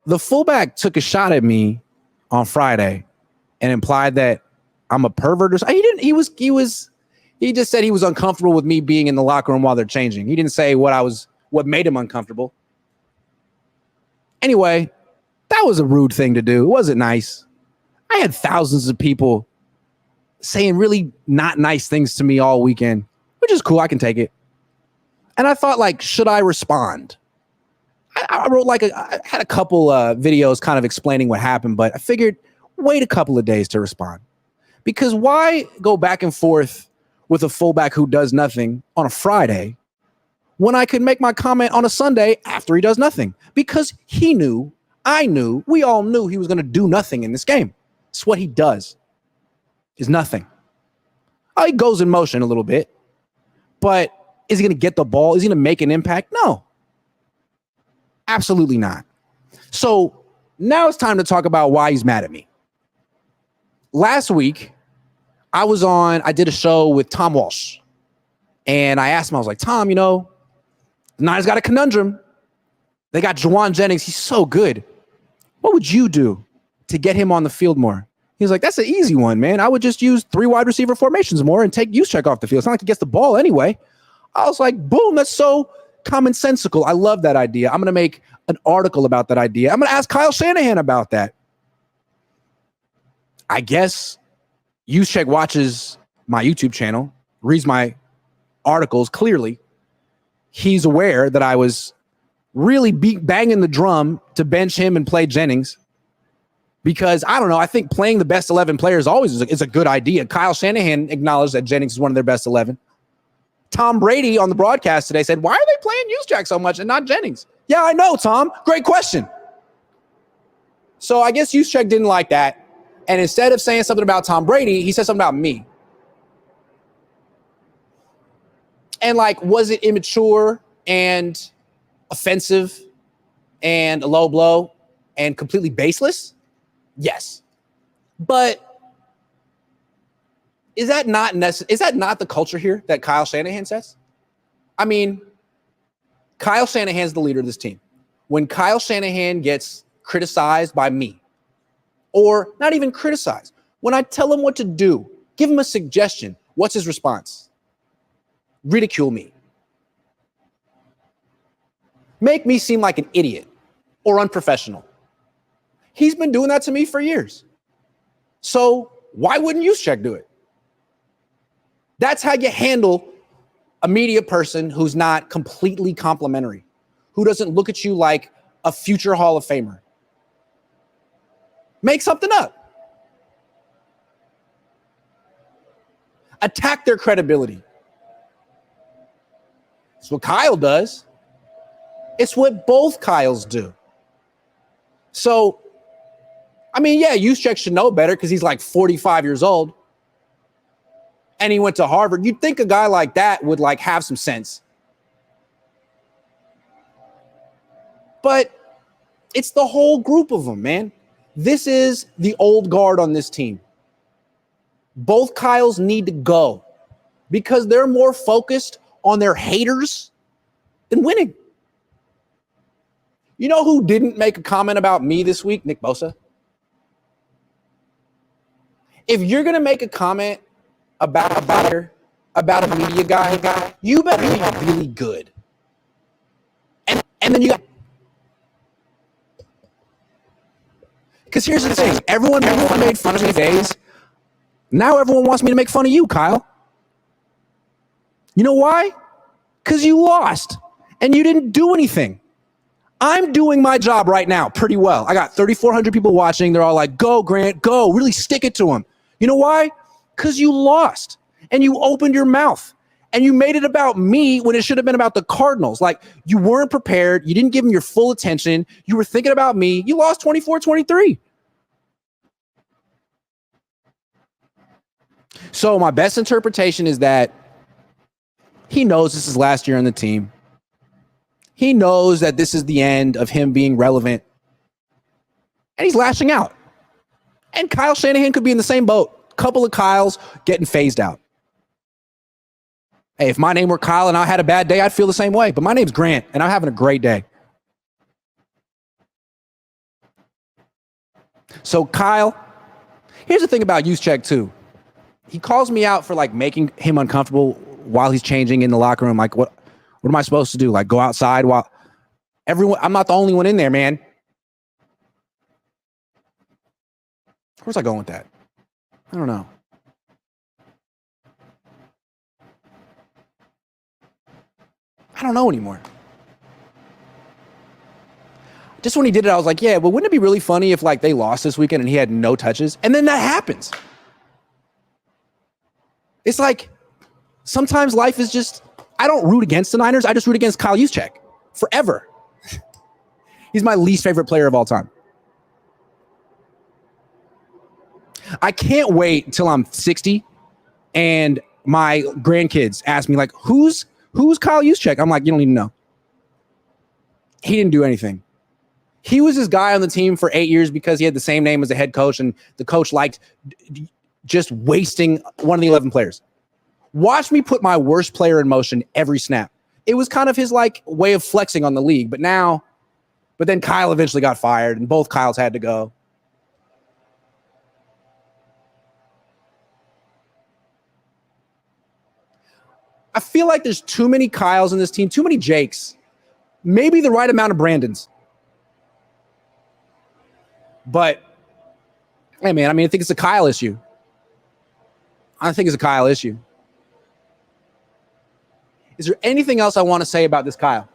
The fullback took a shot at me on Friday and implied that I'm a pervert or something. He didn't. He just said he was uncomfortable with me being in the locker room while they're changing. He didn't say what made him uncomfortable. Anyway, that was a rude thing to do. It wasn't nice. I had thousands of people saying really not nice things to me all weekend, which is cool. I can take it. And I thought, like, should I respond? I wrote I had a couple videos kind of explaining what happened, but I figured wait a couple of days to respond. Because why go back and forth with a fullback who does nothing on a Friday when I could make my comment on a Sunday after he does nothing? Because he knew, I knew, we all knew he was going to do nothing in this game. It's what he does, is nothing. He goes in motion a little bit, but is he going to get the ball? Is he going to make an impact? No. Absolutely not. So now it's time to talk about why he's mad at me. Last week, I did a show with Tom Walsh, and I asked him, I was like, Tom, the Niners got a conundrum. They got Jennings. He's so good. What would you do to get him on the field more? He was like, that's an easy one, man. I would just use 3 wide receiver formations more and take Juszczyk off the field. It's not like he gets the ball anyway. I was like, boom, that's so commonsensical. I love that idea. I'm going to make an article about that idea. I'm going to ask Kyle Shanahan about that. I guess Juszczyk watches my YouTube channel, reads my articles. Clearly, he's aware that I was really banging the drum to bench him and play Jennings. Because, I don't know, I think playing the best 11 players always is a good idea. Kyle Shanahan acknowledged that Jennings is one of their best 11. Tom Brady on the broadcast today said, why are they playing Juszczyk so much and not Jennings? Yeah, I know, Tom. Great question. So I guess Juszczyk didn't like that. And instead of saying something about Tom Brady, he said something about me. And was it immature and offensive and a low blow and completely baseless? Yes. But is that not the culture here that Kyle Shanahan says? I mean, Kyle Shanahan's the leader of this team. When Kyle Shanahan gets criticized by me, or not even criticized, when I tell him what to do, give him a suggestion, what's his response? Ridicule me. Make me seem like an idiot or unprofessional. He's been doing that to me for years. So why wouldn't Juszczyk do it? That's how you handle a media person who's not completely complimentary, who doesn't look at you like a future Hall of Famer. Make something up. Attack their credibility. It's what Kyle does. It's what both Kyles do. So, I mean, yeah, Juszczyk should know better because he's like 45 years old. And he went to Harvard. You'd think a guy like that would have some sense. But it's the whole group of them, man. This is the old guard on this team. Both Kyles need to go because they're more focused on their haters than winning. You know who didn't make a comment about me this week? Nick Bosa. If you're going to make a comment about a media guy, you better be really good. And then you got... Because here's the thing. Everyone made fun of me days. Now everyone wants me to make fun of you, Kyle. You know why? Because you lost and you didn't do anything. I'm doing my job right now pretty well. I got 3,400 people watching. They're all like, go, Grant, go. Really stick it to him. You know why? Because you lost and you opened your mouth and you made it about me when it should have been about the Cardinals. You weren't prepared. You didn't give them your full attention. You were thinking about me. You lost 24-23. So my best interpretation is that he knows this is last year on the team. He knows that this is the end of him being relevant. And he's lashing out. And Kyle Shanahan could be in the same boat. A couple of Kyles getting phased out. Hey, if my name were Kyle and I had a bad day, I'd feel the same way. But my name's Grant, and I'm having a great day. So Kyle, here's the thing about Juszczyk too. He calls me out for like making him uncomfortable while he's changing in the locker room. Like, what am I supposed to do? Like, go outside while everyone? I'm not the only one in there, man. Where's I going with that? I don't know. I don't know anymore. Just when he did it, I was like, yeah, but wouldn't it be really funny if like they lost this weekend and he had no touches? And then that happens. It's like sometimes life is just, I don't root against the Niners. I just root against Kyle Juszczyk forever. He's my least favorite player of all time. I can't wait until I'm 60 and my grandkids ask me like, who's Kyle Juszczyk? I'm like, you don't even know. He didn't do anything. He was this guy on the team for 8 years because he had the same name as the head coach, and the coach liked just wasting one of the 11 players. Watch me put my worst player in motion every snap. It was kind of his like way of flexing on the league. But then Kyle eventually got fired, and both Kyles had to go. I feel like there's too many Kyles in this team, too many Jakes, maybe the right amount of Brandons. But, hey, man, I mean, I think it's a Kyle issue. I think it's a Kyle issue. Is there anything else I want to say about this Kyle?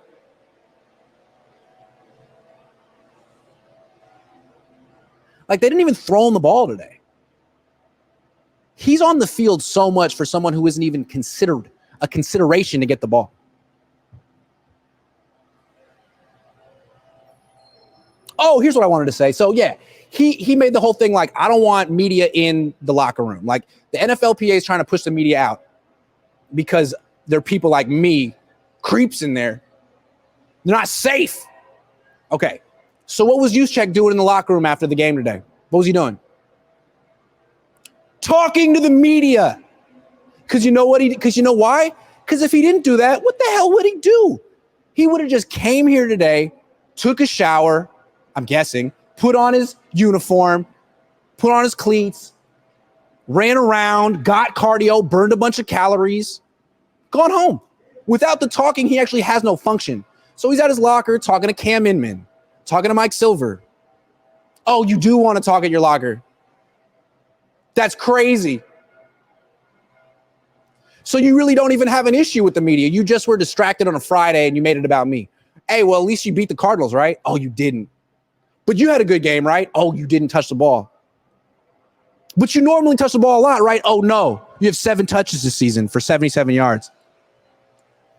Like, they didn't even throw him the ball today. He's on the field so much for someone who isn't even considered a consideration to get the ball. Oh, here's what I wanted to say. So, yeah, he made the whole thing like, I don't want media in the locker room. Like, the NFLPA is trying to push the media out because there are people like me, creeps in there. They're not safe. Okay, so what was Juszczyk doing in the locker room after the game today? What was he doing? Talking to the media. Because you know why? Because if he didn't do that, what the hell would he do? He would have just came here today, took a shower, I'm guessing, put on his uniform, put on his cleats, ran around, got cardio, burned a bunch of calories, gone home. Without the talking, he actually has no function. So he's at his locker talking to Cam Inman, talking to Mike Silver. Oh, you do want to talk at your locker? That's crazy. So you really don't even have an issue with the media. You just were distracted on a Friday and you made it about me. Hey, well, at least you beat the Cardinals, right? Oh, you didn't. But you had a good game, right? Oh, you didn't touch the ball. But you normally touch the ball a lot, right? Oh, no. You have 7 touches this season for 77 yards.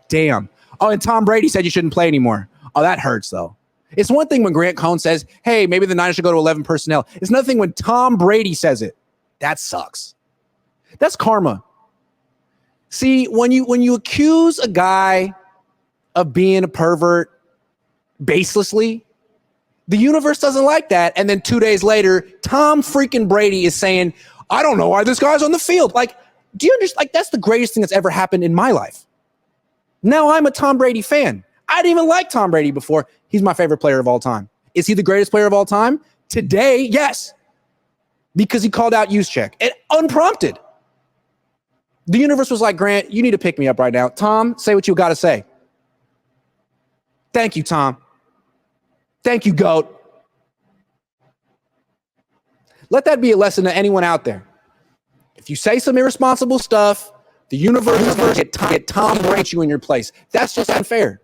Damn. Oh, and Tom Brady said you shouldn't play anymore. Oh, that hurts, though. It's one thing when Grant Cohn says, hey, maybe the Niners should go to 11 personnel. It's another thing when Tom Brady says it. That sucks. That's karma. See, when you accuse a guy of being a pervert baselessly, the universe doesn't like that. And then 2 days later, Tom freaking Brady is saying, I don't know why this guy's on the field. Like, do you understand? Like, that's the greatest thing that's ever happened in my life. Now I'm a Tom Brady fan. I didn't even like Tom Brady before. He's my favorite player of all time. Is he the greatest player of all time? Today, yes. Because he called out Juszczyk. And unprompted. The universe was like, Grant, you need to pick me up right now. Tom, say what you got to say. Thank you, Tom. Thank you, GOAT. Let that be a lesson to anyone out there. If you say some irresponsible stuff, the universe will get Tom Brady you in your place. That's just unfair.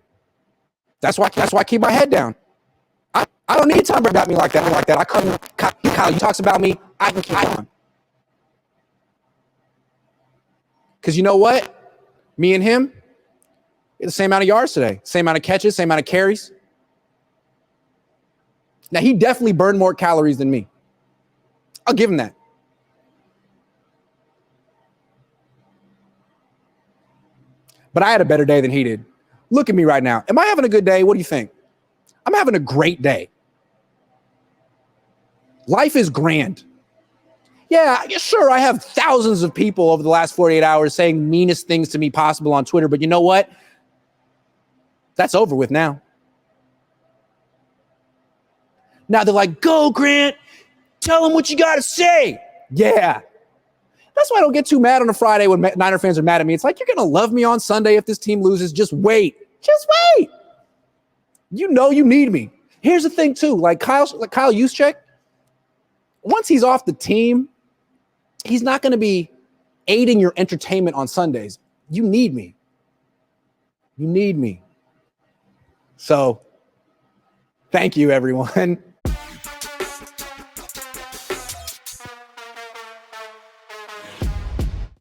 That's why I keep my head down. I don't need Tom Brady about me like that. I couldn't. Kyle, he talks about me. I can keep on. Because you know what? Me and him, the same amount of yards today, same amount of catches, same amount of carries. Now, he definitely burned more calories than me. I'll give him that. But I had a better day than he did. Look at me right now. Am I having a good day? What do you think? I'm having a great day. Life is grand. Yeah, sure, I have thousands of people over the last 48 hours saying meanest things to me possible on Twitter, but you know what? That's over with now. Now they're like, go, Grant. Tell them what you got to say. Yeah. That's why I don't get too mad on a Friday when Niner fans are mad at me. It's like, you're going to love me on Sunday if this team loses. Just wait. Just wait. You know you need me. Here's the thing, too. Like Kyle Juszczyk, once he's off the team, he's not going to be aiding your entertainment on Sundays. You need me. You need me. So, thank you, everyone.